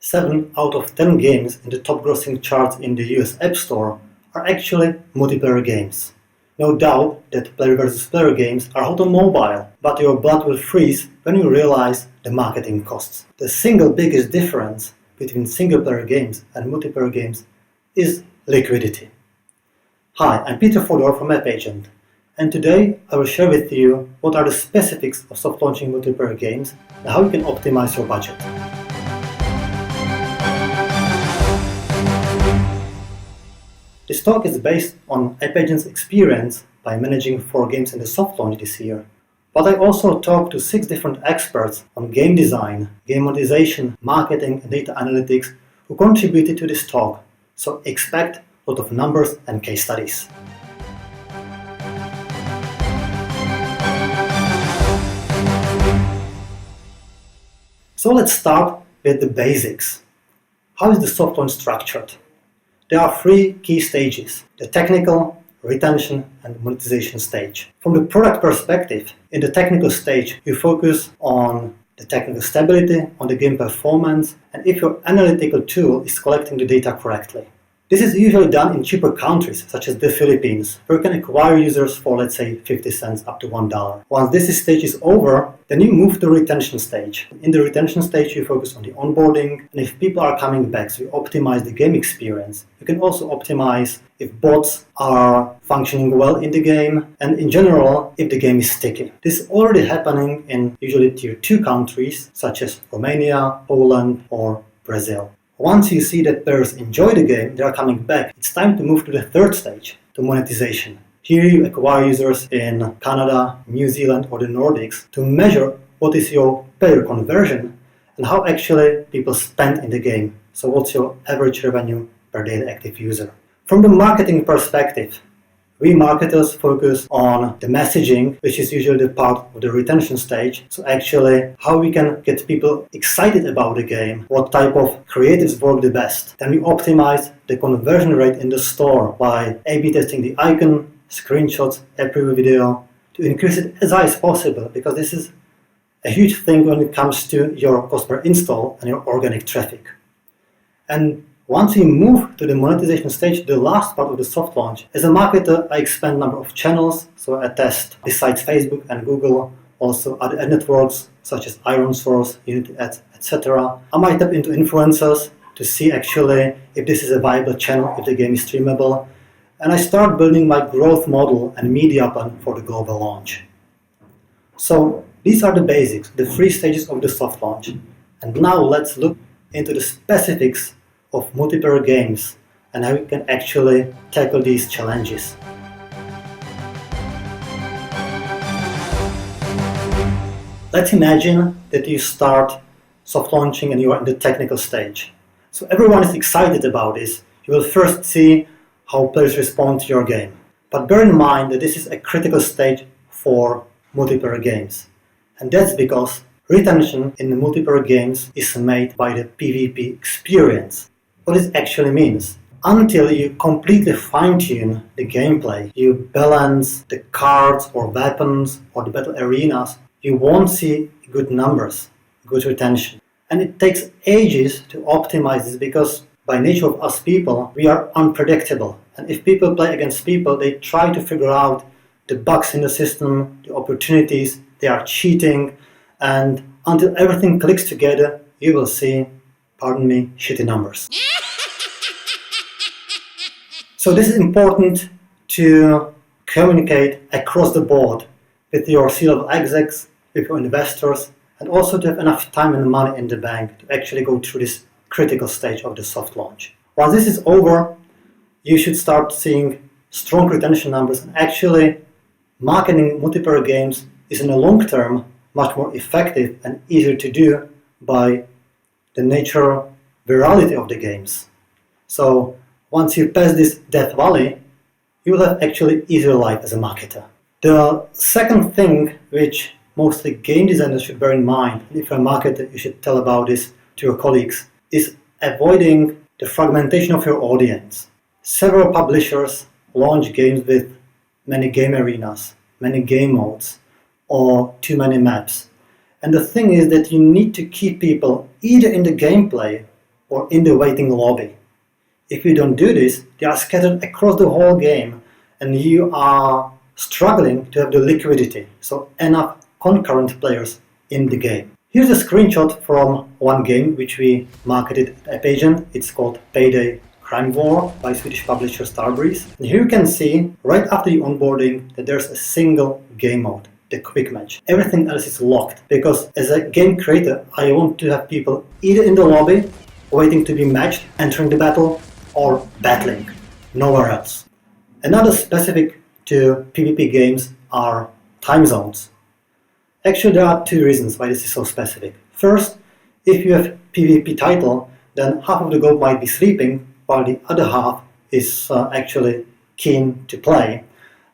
7 out of 10 games in the top grossing charts in the US App Store are actually multiplayer games. No doubt that player versus player games are hot on mobile, but your blood will freeze when you realize the marketing costs. The single biggest difference between single-player games and multiplayer games is liquidity. Hi, I'm Peter Fodor from AppAgent, and today I will share with you what are the specifics of soft launching multiplayer games and how you can optimize your budget. This talk is based on AppAgent's experience by managing 4 games in the soft launch this year. But I also talked to 6 different experts on game design, game monetization, marketing and data analytics who contributed to this talk, so expect a lot of numbers and case studies. So let's start with the basics. How is the soft launch structured? There are 3 key stages: the technical, retention, and monetization stage. From the product perspective, in the technical stage, you focus on the technical stability, on the game performance, and if your analytical tool is collecting the data correctly. This is usually done in cheaper countries, such as the Philippines, where you can acquire users for, let's say, 50 cents up to $1. Once this stage is over, then you move to the retention stage. In the retention stage, you focus on the onboarding, and if people are coming back, so you optimize the game experience. You can also optimize if bots are functioning well in the game, and in general, if the game is sticky. This is already happening in usually tier 2 countries, such as Romania, Poland, or Brazil. Once you see that players enjoy the game, they are coming back, it's time to move to the 3rd stage, to monetization. Here you acquire users in Canada, New Zealand or the Nordics to measure what is your player conversion and how actually people spend in the game. So what's your average revenue per daily active user. From the marketing perspective, we marketers focus on the messaging, which is usually the part of the retention stage. So actually, how we can get people excited about the game, what type of creatives work the best. Then we optimize the conversion rate in the store by A/B testing the icon, screenshots, app preview video to increase it as high as possible, because this is a huge thing when it comes to your cost per install and your organic traffic. And once you move to the monetization stage, the last part of the soft launch, as a marketer, I expand number of channels. So I test, besides Facebook and Google, also other ad networks such as ironSource, Unity Ads, etc. I might tap into influencers to see actually if this is a viable channel, if the game is streamable. And I start building my growth model and media plan for the global launch. So these are the basics, the 3 stages of the soft launch. And now let's look into the specifics of multiplayer games and how you can actually tackle these challenges. Let's imagine that you start soft launching and you are in the technical stage. So everyone is excited about this. You will first see how players respond to your game. But bear in mind that this is a critical stage for multiplayer games. And that's because retention in the multiplayer games is made by the PvP experience. What this actually means. Until you completely fine-tune the gameplay, you balance the cards or weapons or the battle arenas, you won't see good numbers, good retention. And it takes ages to optimize this because by nature of us people, we are unpredictable. And if people play against people, they try to figure out the bugs in the system, the opportunities, they are cheating, and until everything clicks together, you will see, pardon me, shitty numbers. So this is important to communicate across the board with your C-level execs, with your investors, and also to have enough time and money in the bank to actually go through this critical stage of the soft launch. Once this is over, you should start seeing strong retention numbers, and actually marketing multiplayer games is in the long term much more effective and easier to do by the natural virality of the games. So once you pass this death valley, you will have actually easier life as a marketer. The second thing which mostly game designers should bear in mind, and if you're a marketer you should tell about this to your colleagues, is avoiding the fragmentation of your audience. Several publishers launch games with many game arenas, many game modes, or too many maps. And the thing is that you need to keep people either in the gameplay or in the waiting lobby. If you don't do this, they are scattered across the whole game and you are struggling to have the liquidity, so enough concurrent players in the game. Here's a screenshot from one game which we marketed at AppAgent. It's called Payday Crime War by Swedish publisher Starbreeze. And here you can see right after the onboarding that there's a single game mode, the quick match. Everything else is locked because as a game creator I want to have people either in the lobby waiting to be matched, entering the battle, or battling, nowhere else. Another specific to PvP games are time zones. Actually, there are two reasons why this is so specific. First, if you have PvP title, then half of the group might be sleeping, while the other half is actually keen to play.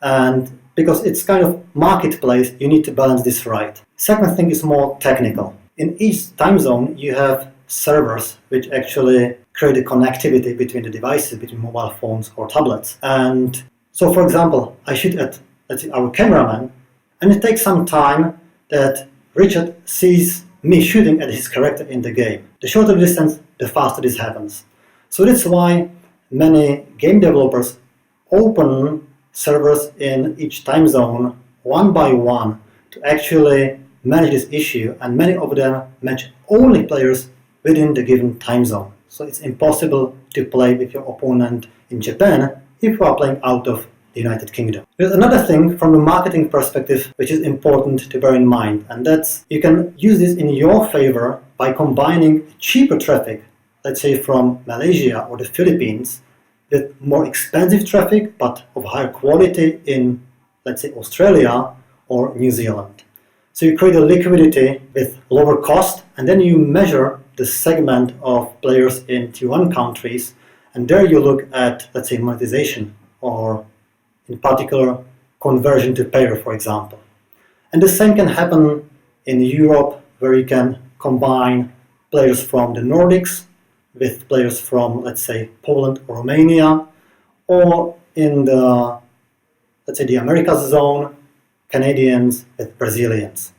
And because it's kind of marketplace, you need to balance this right. Second thing is more technical. In each time zone, you have servers which actually create a connectivity between the devices, between mobile phones or tablets. And so, for example, I shoot at, let's say, our cameraman, and it takes some time that Richard sees me shooting at his character in the game. The shorter the distance, the faster this happens. So that's why many game developers open servers in each time zone one by one to actually manage this issue, and many of them match only players within the given time zone. So it's impossible to play with your opponent in Japan if you are playing out of the United Kingdom. There's another thing from the marketing perspective which is important to bear in mind, and that's you can use this in your favor by combining cheaper traffic, let's say from Malaysia or the Philippines, with more expensive traffic but of higher quality in, let's say, Australia or New Zealand. So you create a liquidity with lower cost, and then you measure the segment of players in Tier 1 countries, and there you look at, let's say, monetization, or in particular, conversion to payer, for example. And the same can happen in Europe, where you can combine players from the Nordics with players from, let's say, Poland or Romania, or in the, let's say, the Americas zone, Canadians with Brazilians.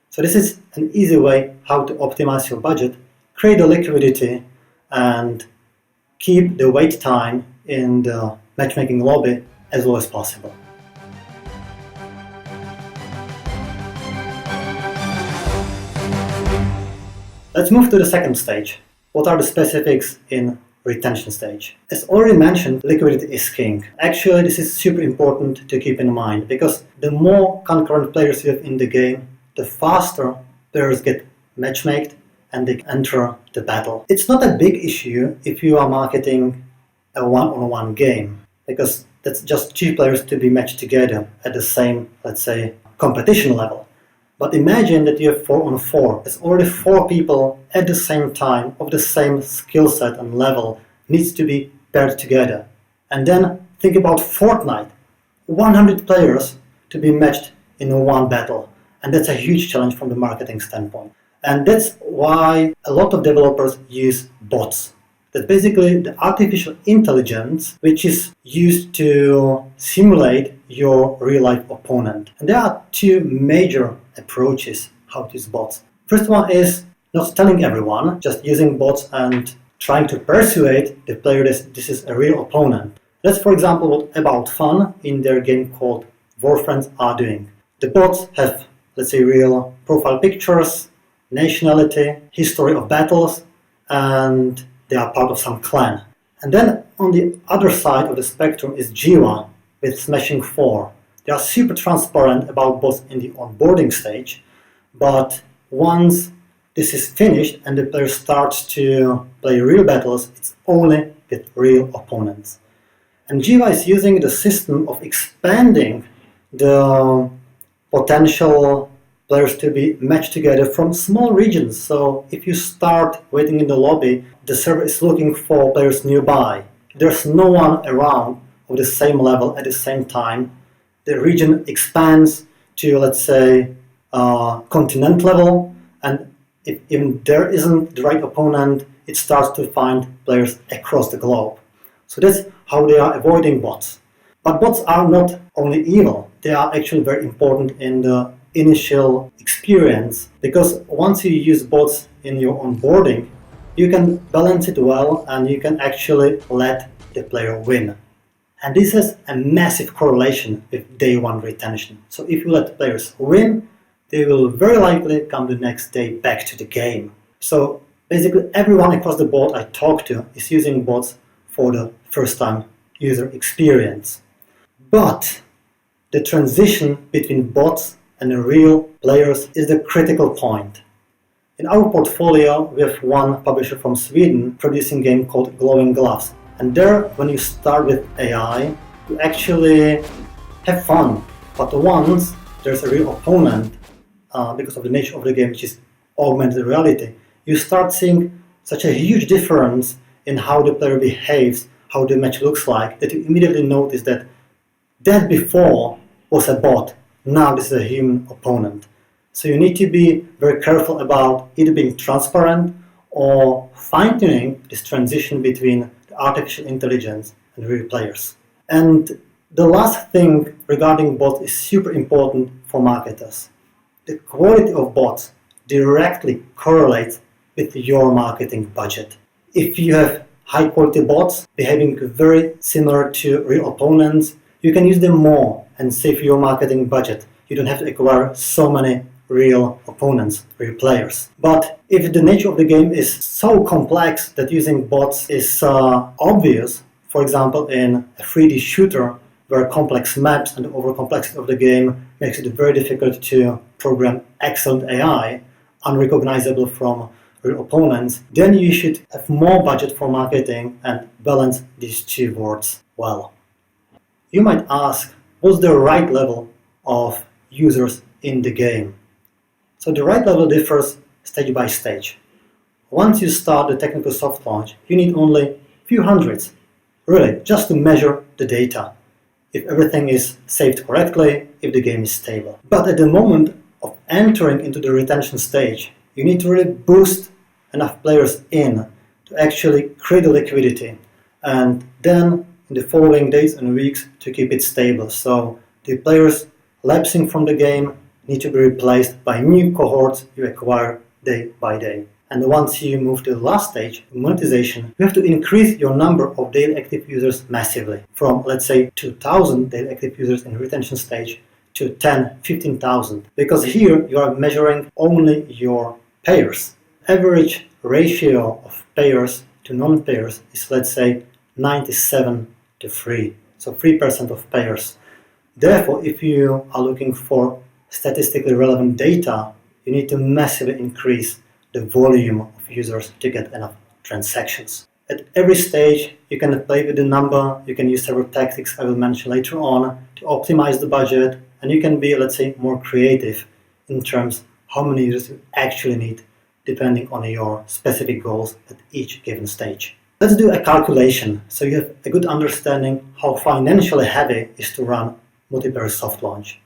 So this is an easy way how to optimize your budget, create a liquidity, and keep the wait time in the matchmaking lobby as low as possible. Let's move to the second stage. What are the specifics in retention stage? As already mentioned, liquidity is king. Actually, this is super important to keep in mind, because the more concurrent players you have in the game, the faster players get matchmaked and they enter the battle. It's not a big issue if you are marketing a one-on-one game, because that's just two players to be matched together at the same, let's say, competition level. But imagine that you have 4-on-4. It's already 4 people at the same time of the same skill set and level needs to be paired together. And then think about Fortnite. 100 players to be matched in one battle. And that's a huge challenge from the marketing standpoint. And that's why a lot of developers use bots. That's basically the artificial intelligence which is used to simulate your real-life opponent. And there are 2 major approaches how to use bots. First one is not telling everyone, just using bots and trying to persuade the player that this is a real opponent. That's, for example, what About Fun in their game called Warfriends are doing. The bots have, let's say, real profile pictures, nationality, history of battles, and they are part of some clan. And then on the other side of the spectrum is Jiwa with Smashing 4. They are super transparent about bots in the onboarding stage, but once this is finished and the player starts to play real battles, it's only with real opponents. And Jiva is using the system of expanding the potential players to be matched together from small regions. So if you start waiting in the lobby, the server is looking for players nearby. There's no one around of the same level at the same time. The region expands to, let's say, continent level, and if even there isn't the right opponent, it starts to find players across the globe. So that's how they are avoiding bots. But bots are not only evil, they are actually very important in the initial experience, because once you use bots in your onboarding, you can balance it well and you can actually let the player win. And this has a massive correlation with day one retention. So if you let players win, they will very likely come the next day back to the game. So basically everyone across the board I talk to is using bots for the first time user experience. But the transition between bots and real players is the critical point. In our portfolio, we have one publisher from Sweden producing a game called Glowing Gloves. And there, when you start with AI, you actually have fun. But once there's a real opponent, because of the nature of the game, which is augmented reality, you start seeing such a huge difference in how the player behaves, how the match looks like, that you immediately notice that before was a bot, now this is a human opponent. So you need to be very careful about either being transparent or fine-tuning this transition between the artificial intelligence and real players. And the last thing regarding bots is super important for marketers. The quality of bots directly correlates with your marketing budget. If you have high-quality bots behaving very similar to real opponents, you can use them more and save your marketing budget. You don't have to acquire so many real opponents, real players. But if the nature of the game is so complex that using bots is obvious, for example in a 3D shooter where complex maps and the over complexity of the game makes it very difficult to program excellent AI, unrecognizable from real opponents, then you should have more budget for marketing and balance these two worlds well. You might ask, what's the right level of users in the game? So the right level differs stage by stage. Once you start the technical soft launch, you need only a few hundreds, really, just to measure the data. If everything is saved correctly, if the game is stable. But at the moment of entering into the retention stage, you need to really boost enough players in to actually create the liquidity. And then in the following days and weeks to keep it stable. So the players lapsing from the game need to be replaced by new cohorts you acquire day by day. And once you move to the last stage, monetization, you have to increase your number of daily active users massively. From, let's say, 2,000 daily active users in retention stage to 10, 15,000. Because here you are measuring only your payers. Average ratio of payers to non-payers is, let's say, 97 to 3. So 3% of payers. Therefore, if you are looking for statistically relevant data, you need to massively increase the volume of users to get enough transactions. At every stage, you can play with the number, you can use several tactics I will mention later on to optimize the budget, and you can be, let's say, more creative in terms of how many users you actually need, depending on your specific goals at each given stage. Let's do a calculation so you have a good understanding how financially heavy is to run multiplayer soft launch.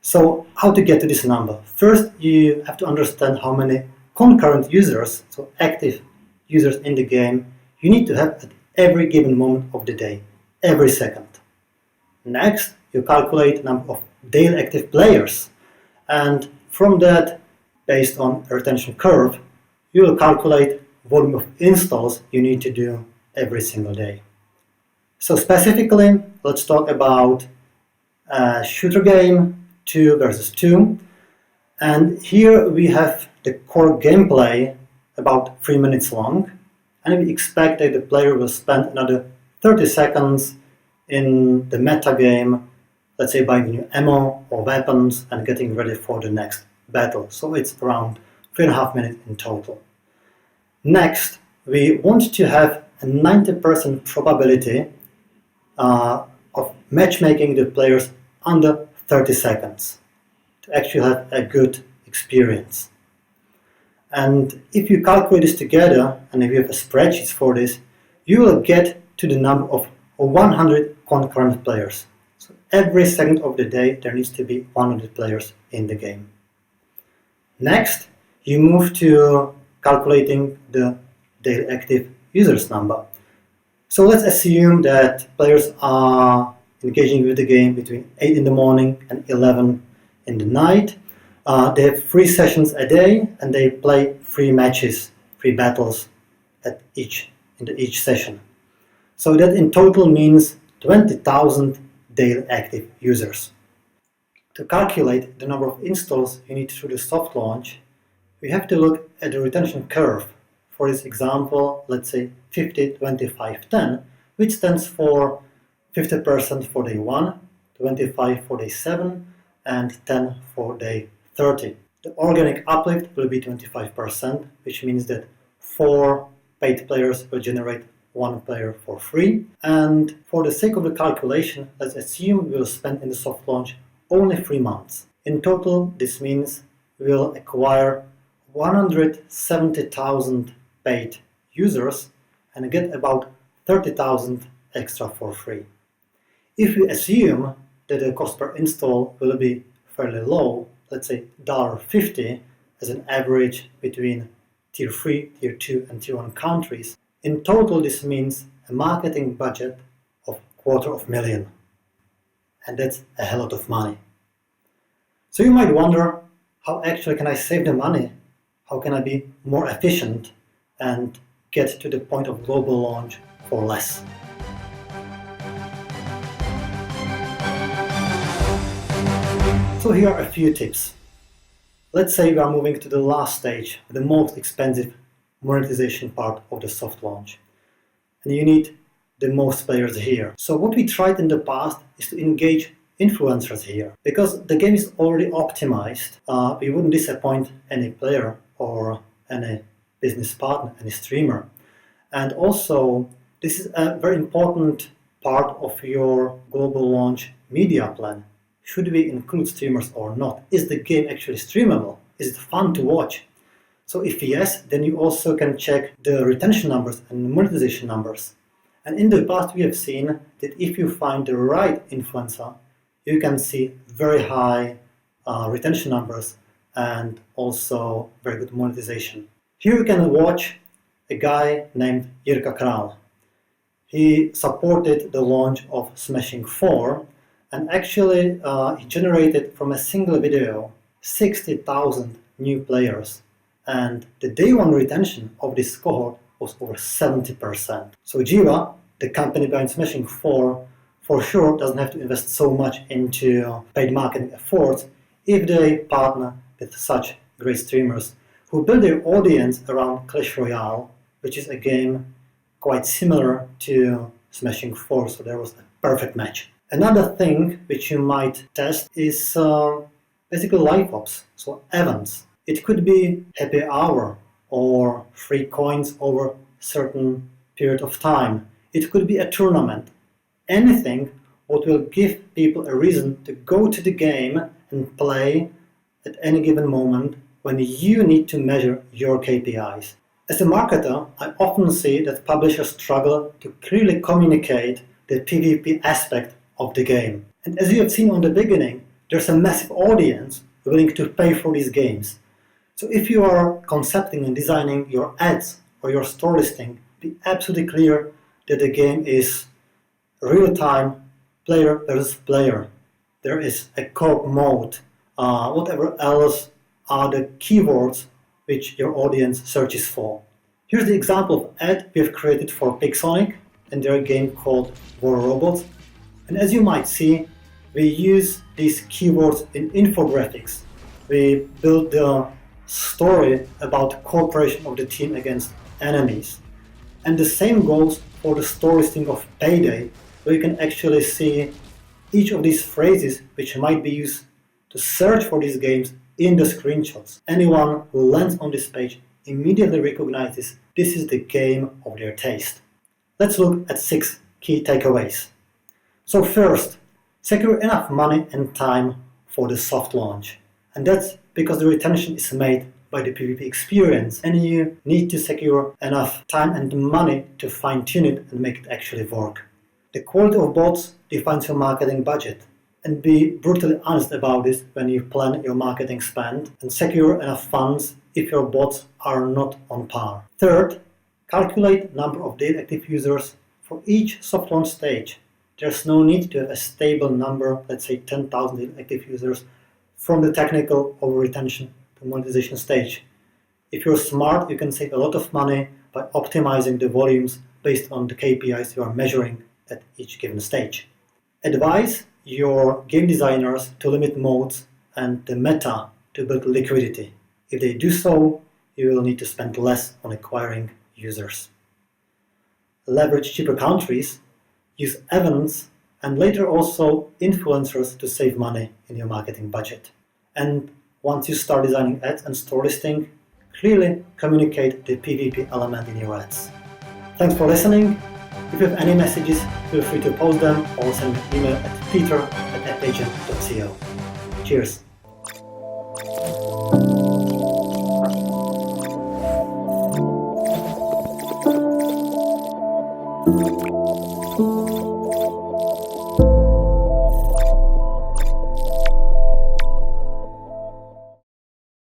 So how to get to this number? First, you have to understand how many concurrent users, so active users in the game, you need to have at every given moment of the day, every second. Next, you calculate the number of daily active players, and from that, based on a retention curve, you will calculate volume of installs you need to do every single day. So specifically, let's talk about a shooter game, 2 versus 2, and here we have the core gameplay about 3 minutes long, and we expect that the player will spend another 30 seconds in the meta game, let's say buying new ammo or weapons and getting ready for the next battle. So it's around 3.5 minutes in total. Next, we want to have a 90% probability of matchmaking the players under 30 seconds to actually have a good experience. And if you calculate this together, and if you have a spreadsheet for this, you will get to the number of 100 concurrent players. So every second of the day there needs to be 100 players in the game. Next, you move to calculating the daily active users number. So let's assume that players are engaging with the game between 8 in the morning and 11 in the night. They have 3 sessions a day and they play 3 matches, 3 battles in each session. So that in total means 20,000 daily active users. To calculate the number of installs you need through the soft launch, we have to look at the retention curve. For this example, let's say 50, 25, 10, which stands for 50% for day 1, 25 for day 7, and 10 for day 30. The organic uplift will be 25%, which means that 4 paid players will generate 1 player for free. And for the sake of the calculation, let's assume we'll spend in the soft launch only 3 months. In total, this means we'll acquire 170,000 paid users and get about 30,000 extra for free. If we assume that the cost per install will be fairly low, let's say $1.50 as an average between Tier 3, Tier 2 and Tier 1 countries, in total this means a marketing budget of $250,000. And that's a hell lot of money. So you might wonder, how actually can I save the money? How can I be more efficient and get to the point of global launch for less? So here are a few tips. Let's say we are moving to the last stage, the most expensive monetization part of the soft launch. And you need the most players here. So what we tried in the past is to engage influencers here. Because the game is already optimized, we wouldn't disappoint any player or any business partner, any streamer. And also, this is a very important part of your global launch media plan. Should we include streamers or not? Is the game actually streamable? Is it fun to watch? So if yes, then you also can check the retention numbers and monetization numbers. And in the past we have seen that if you find the right influencer, you can see very high retention numbers and also very good monetization. Here you can watch a guy named Jirka Král. He supported the launch of Smashing 4, and actually he generated from a single video 60,000 new players. And the day 1 retention of this cohort was over 70%. So Jiva, the company behind Smashing 4, for sure doesn't have to invest so much into paid marketing efforts if they partner with such great streamers who build their audience around Clash Royale, which is a game quite similar to Smashing 4, so there was a perfect match. Another thing which you might test is basically live ops, so events. It could be happy hour or free coins over a certain period of time. It could be a tournament. Anything what will give people a reason to go to the game and play at any given moment when you need to measure your KPIs. As a marketer, I often see that publishers struggle to clearly communicate the PvP aspect of the game. And as you have seen on the beginning, there's a massive audience willing to pay for these games. So if you are concepting and designing your ads or your store listing, be absolutely clear that the game is real-time, player versus player. There is a co-op mode. Whatever else are the keywords which your audience searches for. Here's the example of ad we have created for Pixonic and their game called War Robots. And as you might see, we use these keywords in infographics. We build the story about cooperation of the team against enemies. And the same goes for the store listing of Payday, where you can actually see each of these phrases which might be used to search for these games in the screenshots. Anyone who lands on this page immediately recognizes this is the game of their taste. Let's look at 6 key takeaways. So first, secure enough money and time for the soft launch. And that's because the retention is made by the PvP experience, and you need to secure enough time and money to fine-tune it and make it actually work. The quality of bots defines your marketing budget, and be brutally honest about this when you plan your marketing spend, and secure enough funds if your bots are not on par. Third, calculate number of daily active users for each soft launch stage. There's no need to have a stable number, let's say 10,000 daily active users, from the technical over retention to monetization stage. If you're smart, you can save a lot of money by optimizing the volumes based on the KPIs you are measuring at each given stage. Advise your game designers to limit modes and the meta to build liquidity. If they do so, you will need to spend less on acquiring users. Leverage cheaper countries, use events, and later also influencers to save money in your marketing budget. And once you start designing ads and store listing, clearly communicate the PVP element in your ads. Thanks for listening. If you have any messages, feel free to post them or send me an email at peter@appagent.co. Cheers!